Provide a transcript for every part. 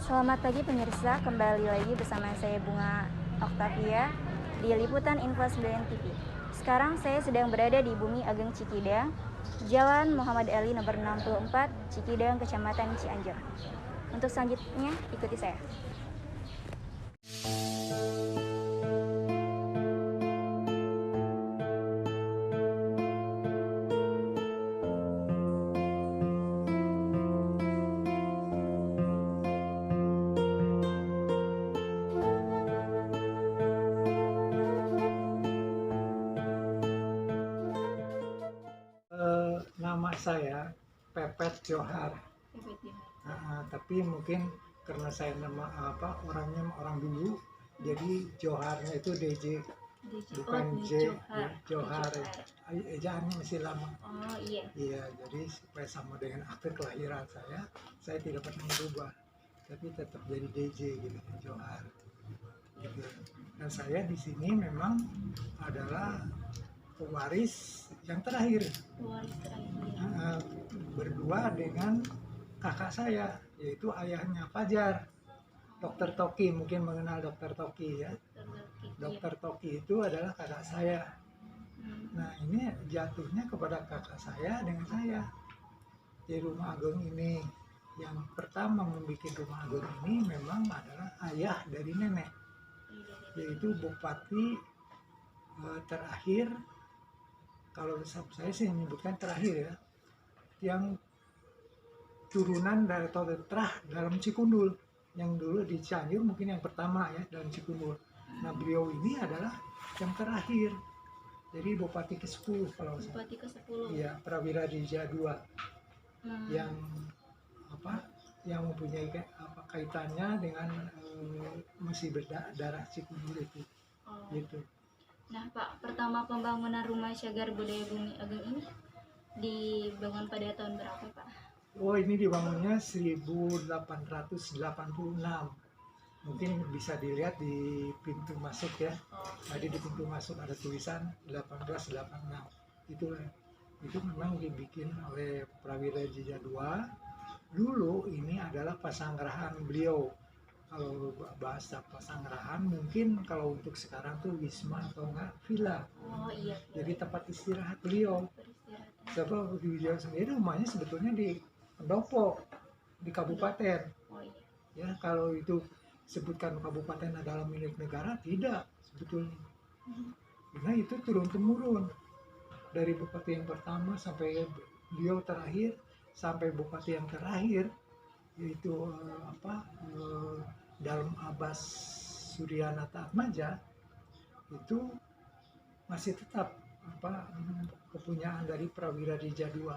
Selamat pagi pemirsa, kembali lagi bersama saya Bunga Oktavia di Liputan Info 9 TV. Sekarang saya sedang berada di Bumi Ageng Cikidang, Jalan Muhammad Ali nomor 64, Cikidang, Kecamatan Cianjur. Untuk selanjutnya, ikuti saya. Nama saya Pepet Johar. Tapi mungkin karena saya orangnya orang dulu, jadi Joharnya itu DJ, bukan J. Johar. Ejaannya masih lama. Oh iya. Iya, jadi supaya sama dengan akte kelahiran saya tidak pernah berubah, tapi tetap jadi DJ gitu, Johar. Gitu. Dan saya di sini memang adalah pewaris yang terakhir. Berdua dengan kakak saya, yaitu ayahnya Fajar, Dokter Toki. Mungkin mengenal Dokter Toki ya. Dokter Toki itu adalah kakak saya. Nah, ini jatuhnya kepada kakak saya dengan saya. Di Rumah Agung ini, yang pertama membuat Rumah Agung ini memang adalah ayah dari nenek, yaitu Bupati terakhir, kalau saya sih menyebutkan terakhir ya, yang turunan dari atau terah dalam Cikundul, yang dulu di Cianjur mungkin yang pertama ya dalam Cikundul. Nah, beliau ini adalah yang terakhir, jadi Bupati ke-10 kalau Bupati ke-10. Iya, Prawira Dija II. Yang yang mempunyai kaitannya dengan masih berdarah Cikundul itu. Gitu. Nah Pak, pertama pembangunan rumah cagar budaya Bumi Ageng ini dibangun pada tahun berapa Pak? Oh, ini dibangunnya 1886. Mungkin bisa dilihat di pintu masuk ya. Tadi di pintu masuk ada tulisan 1886. Itu memang dibikin oleh Prawira Dija II. Dulu ini adalah pasanggerahan beliau. Kalau bahasa pasanggerahan mungkin kalau untuk sekarang tuh wisma atau enggak villa. Oh iya. Jadi tempat istirahat beliau. Sebab beliau sendiri rumahnya sebetulnya di Pendopo, di kabupaten. Oh iya. Ya, kalau itu sebutkan kabupaten adalah milik negara, tidak sebetulnya. Karena itu turun-temurun dari bupati yang pertama sampai beliau terakhir, sampai bupati yang terakhir, yaitu Dalem Abbas Suryanata Atmaja, itu masih tetap kepunyaan dari Prawira Dija II.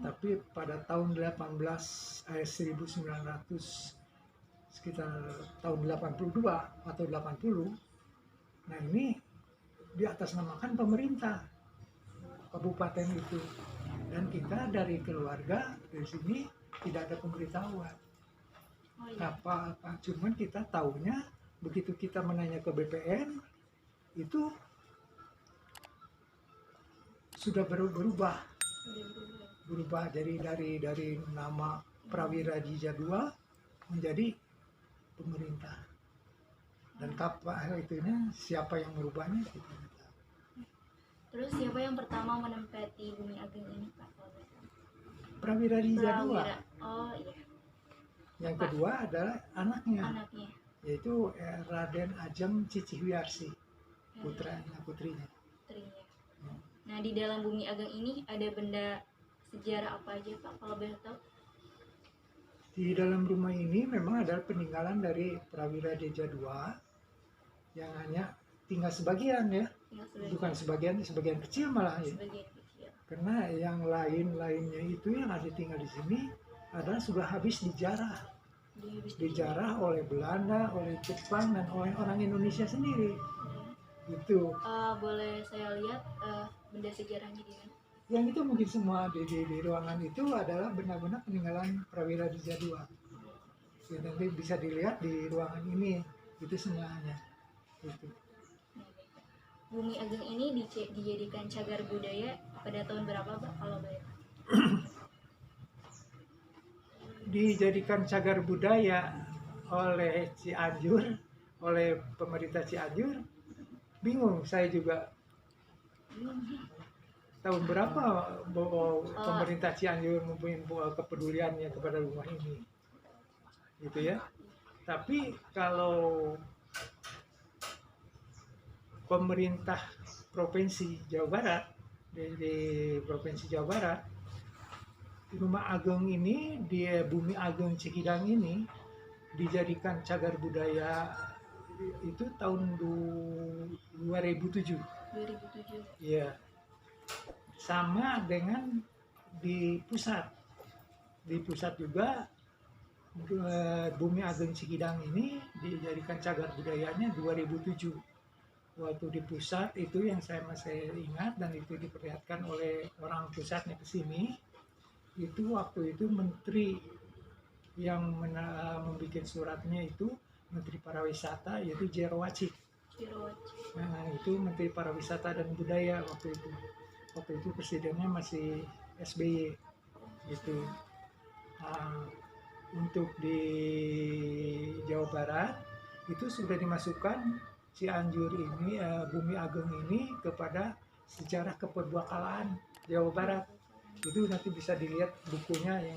Tapi pada tahun 1900 sekitar tahun 82 atau 80, nah ini diatasnamakan pemerintah kabupaten itu, dan kita dari keluarga dari sini tidak ada pemberitahuan apa-apa, cuman kita taunya begitu kita menanya ke BPN itu sudah berubah jadi dari nama Prawira Dija II menjadi pemerintah. Dan kapan itunya siapa yang merubahnya kita tidak tahu. Terus siapa yang pertama menempati Bumi Ageng ini Pak? Prawira Dija II. Oh iya. Yang kedua adalah anaknya. Yaitu Raden Ajeng Cicihwiarsi, putrinya. Nah, di dalam Bumi Ageng ini ada benda sejarah apa aja Pak, kalau boleh tahu? Di dalam rumah ini memang ada peninggalan dari Prawira Dija II yang hanya tinggal sebagian ya. Bukan sebagian kecil malah ya. Karena yang lainnya itu yang ada tinggal di sini adalah sudah habis dijarah oleh Belanda, oleh Jepang, dan oleh orang Indonesia sendiri. Itu. Boleh saya lihat benda sejarahnya di mana? Yang itu mungkin semua di ruangan itu adalah benda-benda peninggalan Prawira Dija II. Nanti bisa dilihat di ruangan ini, itu semuanya. Itu. Bumi Ageng ini dijadikan cagar budaya pada tahun berapa Pak, kalau boleh? dijadikan cagar budaya oleh Cianjur, oleh pemerintah Cianjur, bingung saya juga. Tahun berapa pemerintah Cianjur mempunyai kepeduliannya kepada rumah ini, gitu ya. Tapi kalau pemerintah provinsi Jawa Barat, di provinsi Jawa Barat, Rumah Ageng ini, di Bumi Ageng Cikidang ini dijadikan cagar budaya itu tahun 2007. 2007. Iya. Sama dengan di pusat. Di pusat juga Bumi Ageng Cikidang ini dijadikan cagar budayanya 2007. Waktu di pusat itu yang saya masih ingat, dan itu diperlihatkan oleh orang pusatnya ke sini. Itu waktu itu menteri yang membuat suratnya itu Menteri Pariwisata, yaitu Jero Wacik. Nah, itu Menteri Pariwisata dan Budaya waktu itu. Waktu itu presidennya masih SBY gitu. Untuk di Jawa Barat itu sudah dimasukkan Cianjur ini, Bumi Ageng ini kepada sejarah keperbakalaan Jawa Barat. Itu nanti bisa dilihat bukunya yang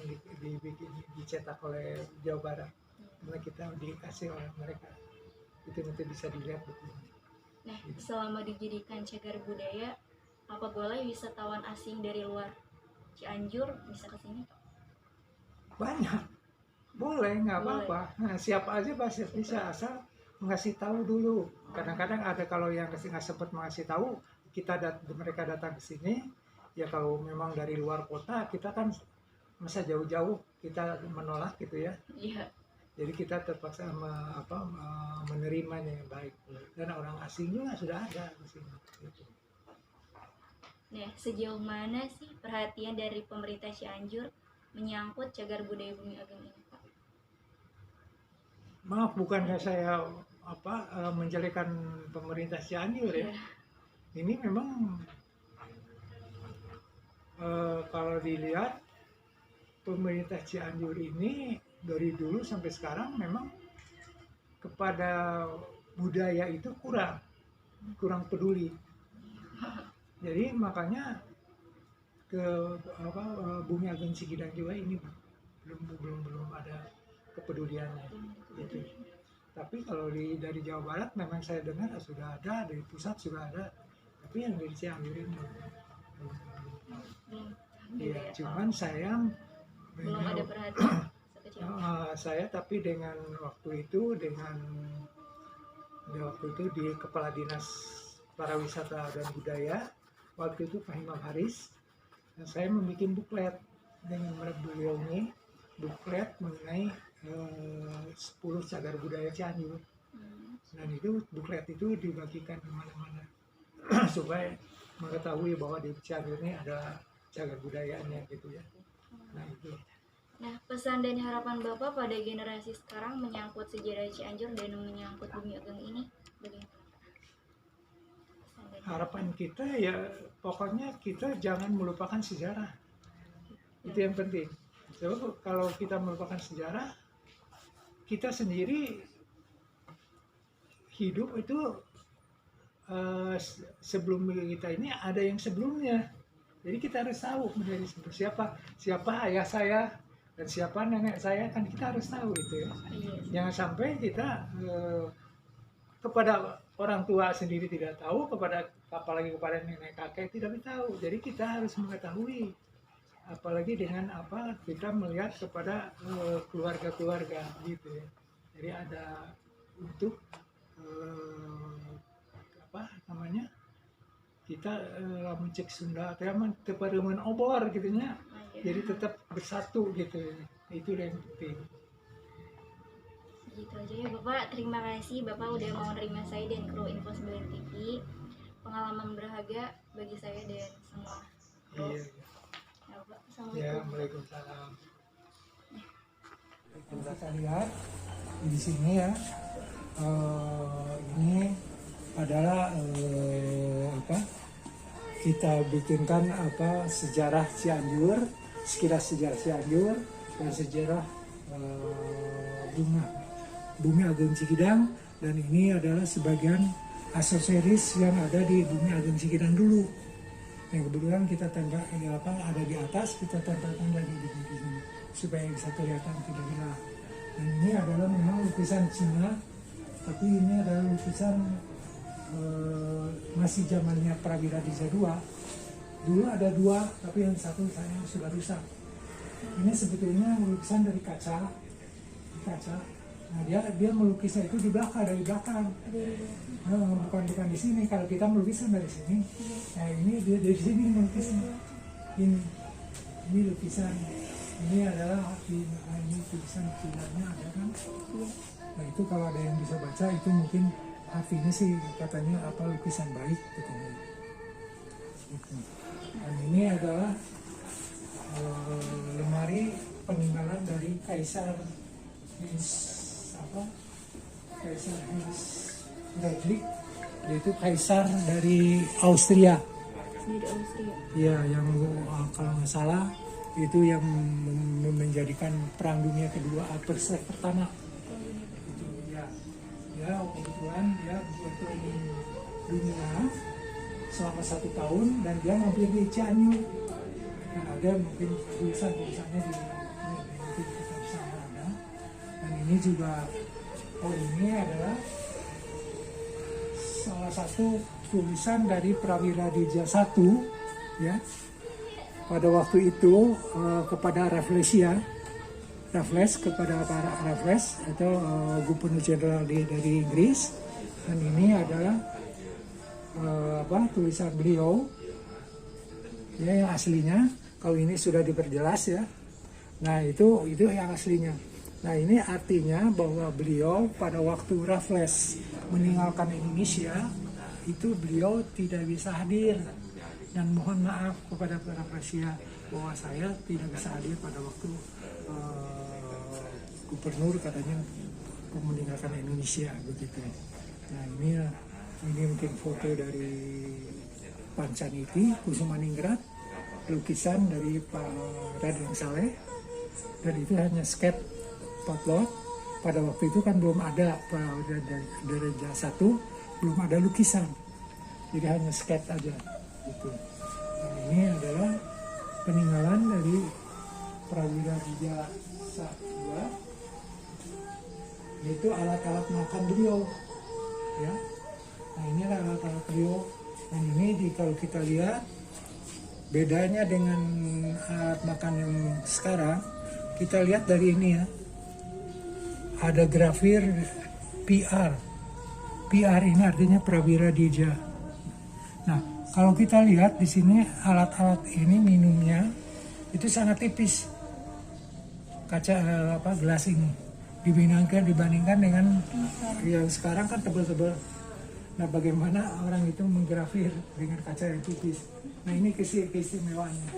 dicetak oleh Jawa Barat, karena kita dikasih oleh mereka. Itu nanti bisa dilihat bukunya. Nah, selama dijadikan cagar budaya, apa boleh wisatawan asing dari luar Cianjur bisa ke sini? Banyak, boleh, nggak apa-apa. Nah, siapa aja pasti bisa, asal ngasih tahu dulu. Kadang-kadang ada kalau yang nggak sempat ngasih tahu, mereka datang ke sini. Ya kalau memang dari luar kota, kita kan masa jauh-jauh kita menolak gitu ya. Iya. Jadi kita terpaksa menerimanya yang baik. Dan orang asing juga sudah ada di sini. Gitu. Nah, sejauh mana sih perhatian dari pemerintah Cianjur menyangkut cagar budaya Bumi Ageng ini, Pak? Maaf, bukannya saya menjelekan pemerintah Cianjur ya. Ini memang kalau dilihat pemerintah Cianjur ini dari dulu sampai sekarang memang kepada budaya itu kurang peduli. Jadi makanya Bumi Ageng Cikidang juga ini belum ada kepeduliannya gitu. Tapi kalau dari Jawa Barat memang saya dengar sudah ada, dari pusat sudah ada, tapi yang dari Cianjur ini iya, cuman saya belum ada perhatian. Saya tapi dengan waktu itu di Kepala Dinas Pariwisata dan Budaya waktu itu Pak Imam Haris, dan saya membuat buklet dengan beliau ini, buklet mengenai 10 cagar budaya Cianjur. Dan itu buklet itu dibagikan kemana-mana supaya mengetahui bahwa di Cianjur ini ada cagar budayanya gitu ya. Nah itu. Nah, pesan dan harapan Bapak pada generasi sekarang menyangkut sejarah Cianjur dan menyangkut Bumi Ageng ini bagaimana? Harapan kita ya pokoknya kita jangan melupakan sejarah. Itu yang penting. So, kalau kita melupakan sejarah, kita sendiri hidup itu sebelum kita ini ada yang sebelumnya. Jadi kita harus tahu menjadi siapa ayah saya dan siapa nenek saya, kan kita harus tahu itu ya. Jangan sampai kita kepada orang tua sendiri tidak tahu, apalagi kepada nenek kakek tidak tahu. Jadi kita harus mengetahui, apalagi dengan kita melihat kepada keluarga-keluarga gitu ya. Jadi ada untuk kita mencek Sunda tepareman obor gitunya, jadi tetap bersatu gitu, itu yang penting. Gitu aja ya Bapak, terima kasih Bapak udah mau nerima saya dan kru Info 9 TV, pengalaman berharga bagi saya dan semua kru. Iya. Ya, Bapak. Assalamualaikum. Ya, Waalaikumsalam. Kita lihat di sini ya, ini adalah kita bikinkan sejarah Cianjur, sekilas sejarah Cianjur dan sejarah bunga Bumi Ageng Cikidang, dan ini adalah sebagian aksesoris yang ada di Bumi Ageng Cikidang dulu. Yang kebetulan kita tempel ada di atas, kita tempelkan lagi di sini supaya bisa kelihatan tidak hilang. Dan ini adalah memang lukisan Cina, tapi ini adalah lukisan masih zamannya Prawira Dija II. Dulu ada dua, tapi yang satu sayang sudah rusak. Ini sebetulnya lukisan dari kaca. Nah, dia melukisnya itu dari belakang. Bukan di sini. Kalau kita melukisnya dari sini, nah ini dia dari sini melukisnya. Ini lukisan. Ini adalah ini tulisan Cina-nya ada kan? Nah itu kalau ada yang bisa baca itu mungkin artinya sih katanya apa lukisan baik katanya. Dan ini adalah lemari peninggalan dari Kaisar Hans Friedrich, yaitu kaisar dari Austria. Ya, yang kalau nggak salah itu yang menjadikan Perang Dunia Kedua pertama. Itu ya kebetulan dia berkeliling dunia selama 1 tahun dan dia mampir di Cianjur. Nah, ada mungkin tulisannya di kita bisa ada. Dan ini juga ini adalah salah satu tulisan dari Prawira Dija I, ya. Pada waktu itu kepada Raffles kepada para Raffles atau Gubernur Jenderal dari Inggris, dan ini adalah tulisan beliau ya yang aslinya. Kalau ini sudah diperjelas ya. Nah itu yang aslinya. Nah ini artinya bahwa beliau pada waktu Raffles meninggalkan Indonesia itu beliau tidak bisa hadir, dan mohon maaf kepada para Rafflesia bahwa saya tidak bisa hadir pada waktu gubernur katanya meninggalkan Indonesia begitu. Nah ini mungkin foto dari Pancaniti Kusumaningrat, lukisan dari Pak Raden Saleh, dan itu hanya sketch potlot. Pada waktu itu kan belum ada dari Dija I, belum ada lukisan, jadi hanya sketch aja gitu. Dan ini adalah peninggalan dari Prawira Dija II, yaitu alat-alat makan beliau ya. Nah ini alat-alat beliau, dan ini kalau kita lihat bedanya dengan alat makan yang sekarang, kita lihat dari ini ya, ada grafir PR. PR ini artinya Prawira Dija. Nah, kalau kita lihat di sini alat-alat ini minumnya itu sangat tipis. Kaca gelas ini dibandingkan dengan yang sekarang kan tebal-tebal. Nah, bagaimana orang itu menggrafir dengan kaca yang tipis. Nah, ini keistimewaannya.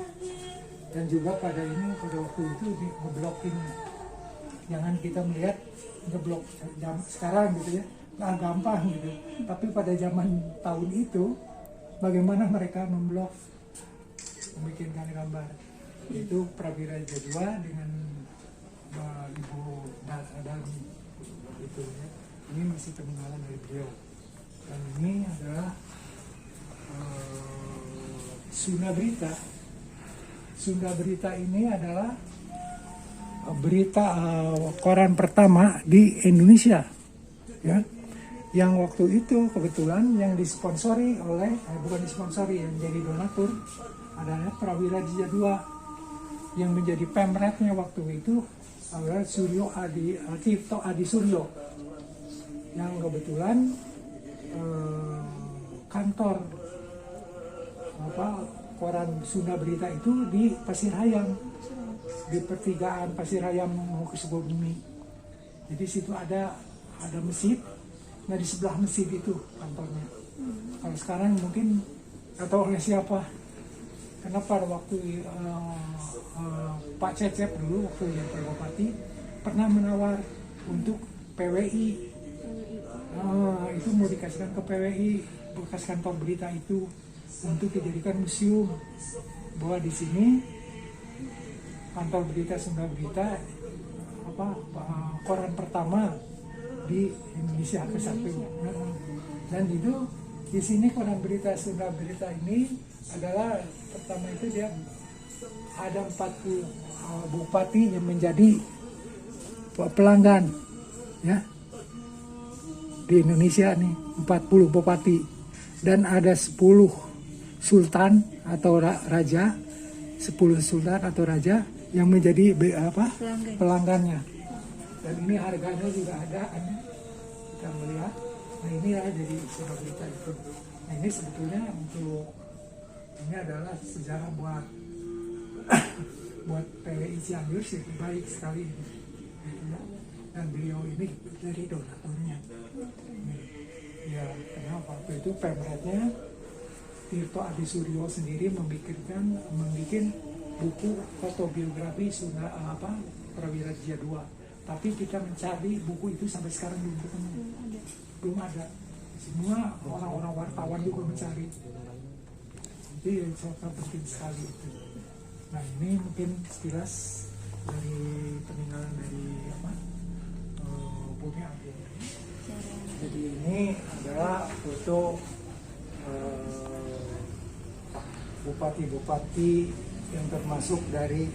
Dan juga pada waktu itu ngeblokin. Jangan kita melihat ngeblok sekarang gitu ya, nah gampang gitu. Tapi pada zaman tahun itu, bagaimana mereka memblok, membikinkan gambar. Itu Prawira Dija II dengan Ibu Dalmi gitu ya. Ini masih peninggalan dari beliau. Dan ini adalah Sunda Berita. Sunda Berita ini adalah berita koran pertama di Indonesia ya, yang waktu itu kebetulan yang disponsori oleh bukan disponsori, yang jadi donatur adalah Prawira Dija II. Yang menjadi pemretnya waktu itu adalah Cipto Adi Suryo, yang kebetulan kantor koran Sunda Berita itu di Pasir Hayam, di pertigaan Pasir Hayam mau ke Sukabumi. Jadi situ ada masjid. Nah di sebelah masjid itu kantornya. Kalau sekarang mungkin atau oleh siapa? Karena pada waktu Pak Cecep dulu waktu yang Bupati pernah menawar untuk PWI. Itu mau dikasihkan ke PWI, bekas kantor berita itu untuk dijadikan museum, bahwa di sini kantor berita Sunda Berita koran pertama di Indonesia ke satu. Dan itu di sini koran berita Sunda Berita ini adalah pertama itu dia ada 40 bupati yang menjadi pelanggan ya di Indonesia nih, 40 bupati, dan ada 10 sultan atau raja, 10 sultan atau raja yang menjadi pelanggannya. Dan ini harganya juga ada kan, kita melihat. Nah ini ya jadi Sunda Berita itu. Nah ini sebetulnya untuk ini adalah sejarah buat PWI Cianjur sih, baik sekali ini. Dan beliau ini dari donaturnya. Ya, karena waktu itu pemretnya Tirto Adi Suryo sendiri membuat buku autobiografi Prawira Jaya II. Tapi kita mencari buku itu sampai sekarang belum ketemu. Belum ada. Semua orang-orang wartawan juga mencari. Jadi sangat penting sekali itu. Nah ini mungkin sekilas dari peninggalan dari Bumi Agung. Jadi ini adalah foto bupati-bupati yang termasuk dari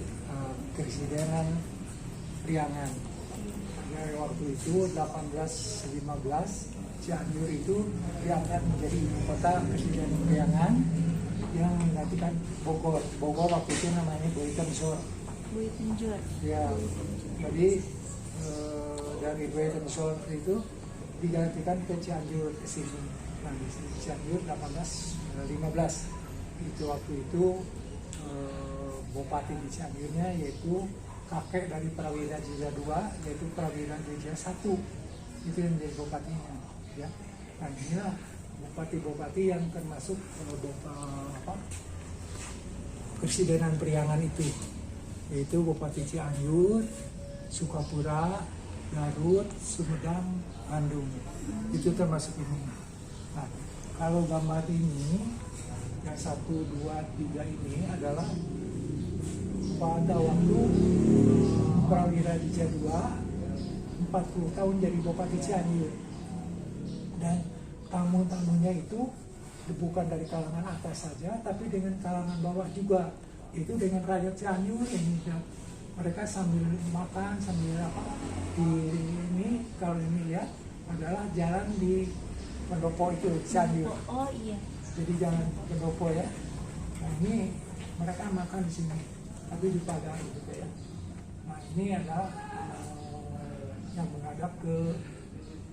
Presidenan Priangan. Dari waktu itu 1815 Cianjur itu diangkat menjadi ibu kota Presiden Priangan yang menggantikan Bogor. Bogor waktu itu namanya Buitenjor. Ya, jadi dari Buitenjor itu digantikan ke Cianjur ke sini. Nah di sini Cianjur 1815 itu waktu itu bupati di Cianjurnya yaitu kakek dari Prawira Jaya II, yaitu Prawira Jaya I, itu yang menjadi bupatinya. Ya, nah inilah bupati-bupati yang termasuk Presidenan Priangan itu, yaitu Bupati Cianjur, Sukapura, Garut, Sumedang, Bandung. Itu termasuk ini. Nah, kalau gambar ini yang 1, 2, 3 ini adalah pada waktu Prawira Jaya II 40 tahun jadi Bupati Cianjur. Dan tamu-tamunya itu bukan dari kalangan atas saja, tapi dengan kalangan bawah juga. Itu dengan rakyat Cianjur ini. Mereka sambil makan, sambil di ini, kalau ini lihat adalah jalan di Pendopo itu, Cianjur. Oh iya. Jadi jalan Pendopo ya. Nah ini mereka makan di sini, tapi di Padang gitu ya. Nah ini adalah yang menghadap ke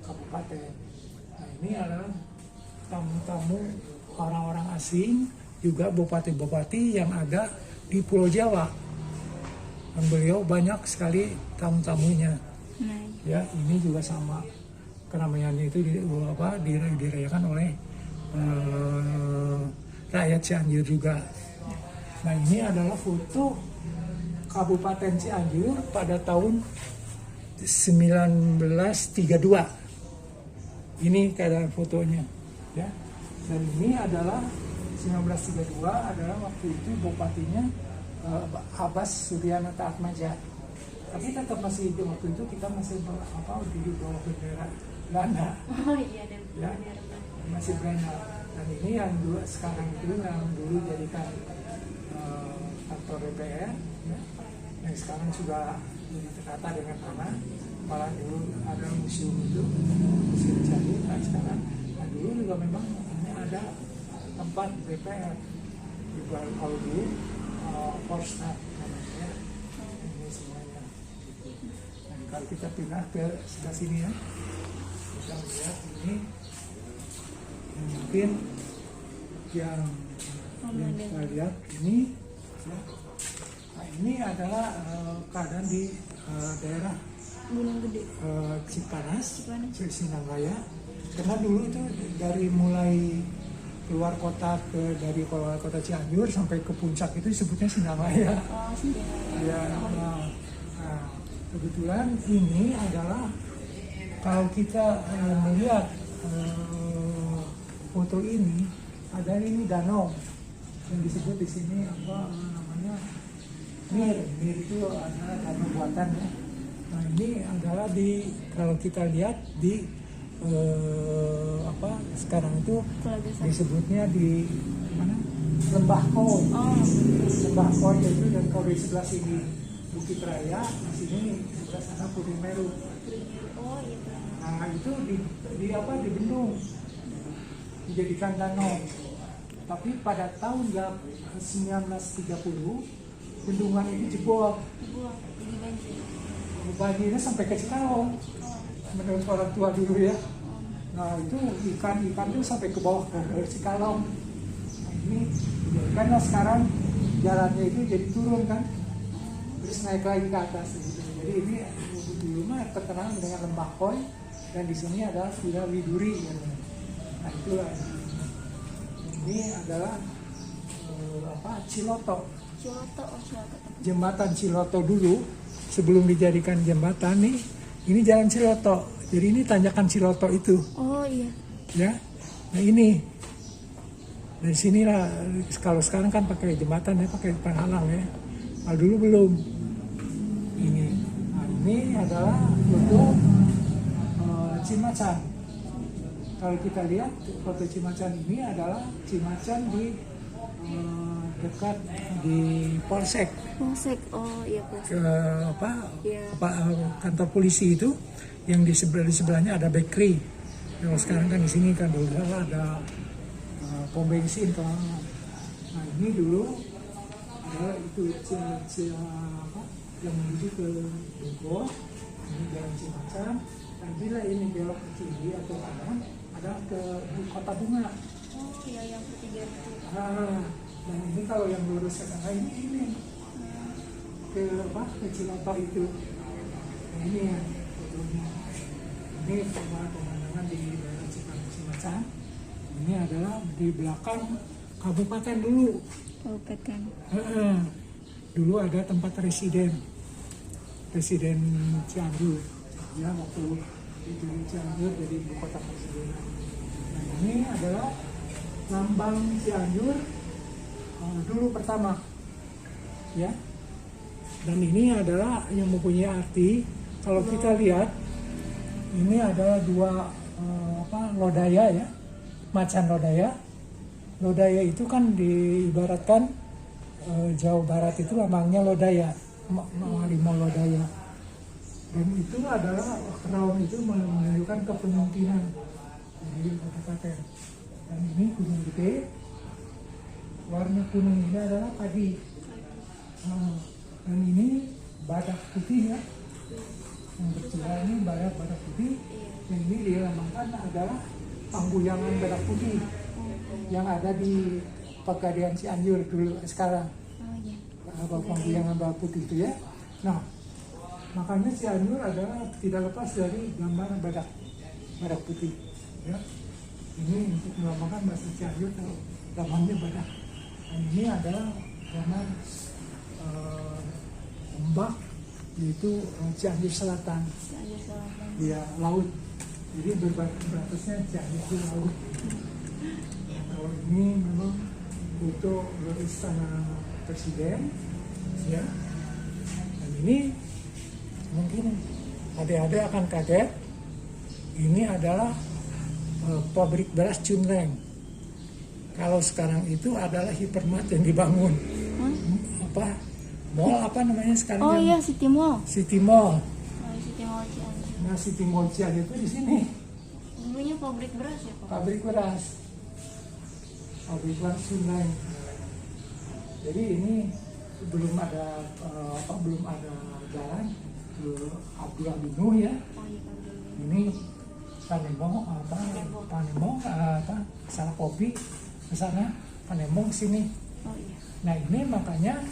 kabupaten. Nah ini adalah tamu-tamu orang-orang asing, juga bupati-bupati yang ada di Pulau Jawa. Dan beliau banyak sekali tamu-tamunya. Ya, ini juga sama. Keramaiannya itu dirayakan oleh rakyat Cianjur juga. Nah ini adalah foto Kabupaten Cianjur pada tahun 1932. Ini keadaan fotonya, ya. Dan ini adalah 1932 adalah waktu itu bupatinya Abbas Sudianata Atmaja. Tapi tetap masih di waktu itu kita masih di bawah bendera Belanda. Oh iya, ya, masih Belanda. Dan ini yang dulu sekarang itu yang dulu jadikan kantor DPR, ya, yang sekarang sudah ditata dengan tanah. Malah dulu ada museum itu, museum Cianjur. Nah sekarang, nah dulu juga memang ini ada tempat DPR. Kalau dulu Korsnat namanya, ini semuanya. Dan kalau kita pindah ke sebelah sini ya, kita lihat ini mungkin yang kita lihat ini. Ya. Nah ini adalah keadaan di daerah Gunung Gede, Cipanas, Sinanggaya. Karena dulu itu dari mulai keluar kota dari kota Cianjur sampai ke puncak itu disebutnya Sinanggaya. Oh, Sinanggaya. Ya, nah, kebetulan ini adalah kalau kita melihat foto ini, ada ini danau yang disebut di sini apa namanya Mir itu adalah danau buatan ya. Nah ini adalah kalau kita lihat di sekarang itu disebutnya di mana, Lembah Koi. Lembah Koi itu, dan kalau di sebelah sini Bukit Raya, di sini sebelah sana Putih Meru. Nah itu dibendung, dijadikan danau. Tapi pada tahun 1930 bendungan ini jebol. Banjirnya sampai ke Cikalong menurut orang tua dulu ya. Nah itu ikan itu sampai ke bawah ke Cikalong. Nah, ini karena sekarang jalannya itu jadi turun kan, terus naik lagi ke atas gitu. Jadi ini dulu mah terkenal dengan Lembah Koi, dan di sini adalah Villa Widuri. Nah itulah ini adalah Ciloto. Jembatan Ciloto dulu sebelum dijadikan jembatan nih, ini jalan Ciloto. Jadi ini tanjakan Ciloto itu. Oh iya. Ya. Nah ini dari sinilah, kalau sekarang kan pakai jembatan ya, pakai penghalang ya. Kalau dulu belum. Ini. Nah, ini adalah untuk Cimacan. Kalau kita lihat foto Cimacan ini adalah Cimacan di dekat di Polsek. Oh iya Polsek. Kantor polisi itu, yang di sebelahnya ada bakery. Kalau sekarang kan di sini kan dulu ada pom bensin kan. Nah ini dulu adalah itu yang menuju ke Bogor, ini jalan Cimacan. Dan bila ini belok ke kiri atau kanan, ada ke Kota Bunga. Oh iya, yang ketiga itu. Dan ini kalau yang lurus ke sana ini ke Ciloto itu. Nah, ini ya fotonya. Ini pemandangan di daerah Cimacan. Ini adalah di belakang kabupaten dulu. Kabupaten. Dulu ada tempat Presiden Cianjur. Ya waktu itu Cianjur jadi ibu kota presidenan. Nah ini adalah lambang Cianjur dulu pertama, ya. Dan ini adalah yang mempunyai arti. Kalau kita lihat, ini adalah dua lodaya ya, macan lodaya. Lodaya itu kan diibaratkan Jawa Barat itu lambangnya lodaya, harimau lodaya. Dan itu adalah raung itu menunjukkan kepemimpinan dari kabupaten. Dan ini Gunung Gede, warna kuning ini adalah padi. Dan ini badak putih ya, yang bercila ini badak putih. Dan ini dilambangkan adalah pangguyangan badak putih yang ada di Pegadaian Cianjur dulu sekarang. Pangguyangan badak putih itu ya. Nah, makanya Cianjur adalah tidak lepas dari gambar badak putih ya. Ini untuk melambangkan bahasa Cianjur, gambarnya badak. Dan ini adalah gambar ombak, yaitu Cianjur Selatan. Ya, laut. Jadi berbatasnya Cianjur itu laut. Nah, kalau ini memang foto istana presiden ya. Dan ini mungkin adik-adik akan kaget, ini adalah pabrik beras Chunleng. Kalau sekarang itu adalah hipermart yang dibangun. Mall apa namanya sekarang? Oh iya, City Mall. City Mall. City Mall Cianjur. Nah, City Mall Cianjur itu di sini. Dulunya pabrik beras ya Pak? Pabrik beras Chunleng. Jadi ini belum ada jalan ke Abdullah bin Nuh ya. Ini Panembong salah kopi ke sana, Panembong sini. Nah ini makanya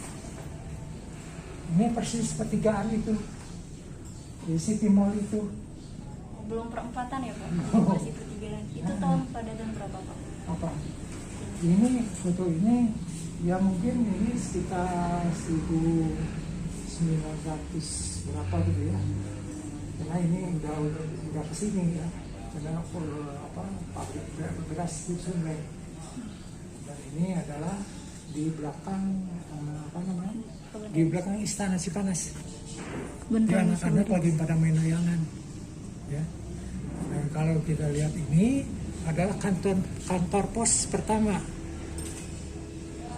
ini persis pertigaan itu di City Mall itu. Belum perempatan ya Pak? Masih pertigaan. Itu tahun berapa Pak? Apa? Ini foto ini ya mungkin ini sekitar 1900 berapa gitu ya. Karena ini udah kesini ya. Karena pabrik beras di Sungai. Dan ini adalah di belakang di belakang Istana Cipanas. Ya, anak-anak lagi pada main layangan. Ya. Dan kalau kita lihat ini adalah kantor pos pertama.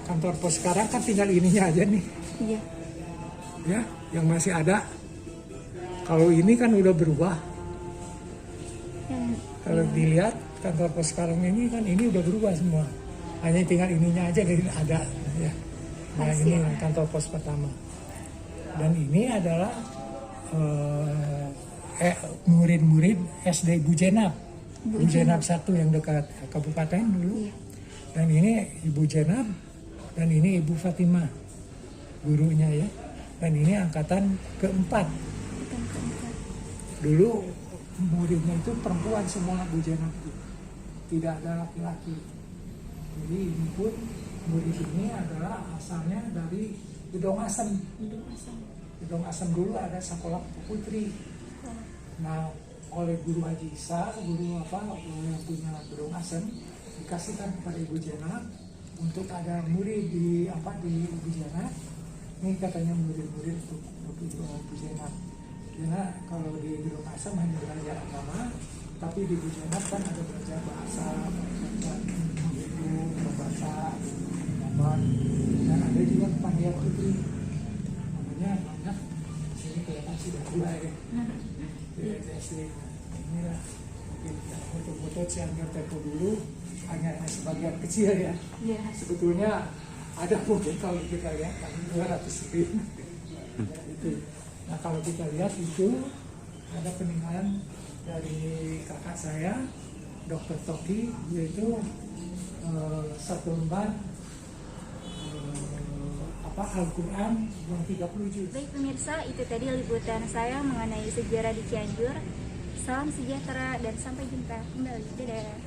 Kantor pos sekarang kan tinggal ininya aja nih. Iya. Ya, yang masih ada. Kalau ini kan udah berubah. Kalau dilihat kantor pos sekarang ini kan ini udah berubah semua. Hanya tinggal ininya aja yang ada. Ya. Nah ini kantor pos pertama. Dan ini adalah murid-murid SD Ibu Jenab. Ibu Jenab 1 yang dekat kabupaten dulu. Iya. Dan ini Ibu Jenab dan ini Ibu Fatimah gurunya ya. Dan ini angkatan keempat. Dulu muridnya itu perempuan semua Bu Jenab itu. Tidak ada laki-laki. Jadi ini pun murid ini adalah asalnya dari Gedong Asem. Gedong Asem dulu ada sekolah putri. Nah, oleh Guru Haji Isa, guru yang punya Gedong Asem, dikasihkan kepada Ibu Jenab untuk ada murid di Ibu Jenab. Ini katanya murid-murid untuk Ibu Jenab. Karena kalau di Gedong Asem hanya belajar agama, tapi di Ibu Jenab kan ada belajar bahasa, belajar hidup, berbahasa, dan ada juga pandian putri. Namanya banyak. Sini kelihatan sudah tua ya. Inilah mungkin untuk foto Cianjur Tempo dulu hanya sebagian kecil ya. Sebetulnya ada mungkin kalau kita lihat 200 lebih. Itu. Nah kalau kita lihat itu ada peninggalan dari kakak saya Dr. Toki, yaitu satu lembar Al-Quran yang 30 juz. Baik pemirsa, itu tadi liputan saya mengenai sejarah di Cianjur. Salam sejahtera dan sampai jumpa kembali. Dadah.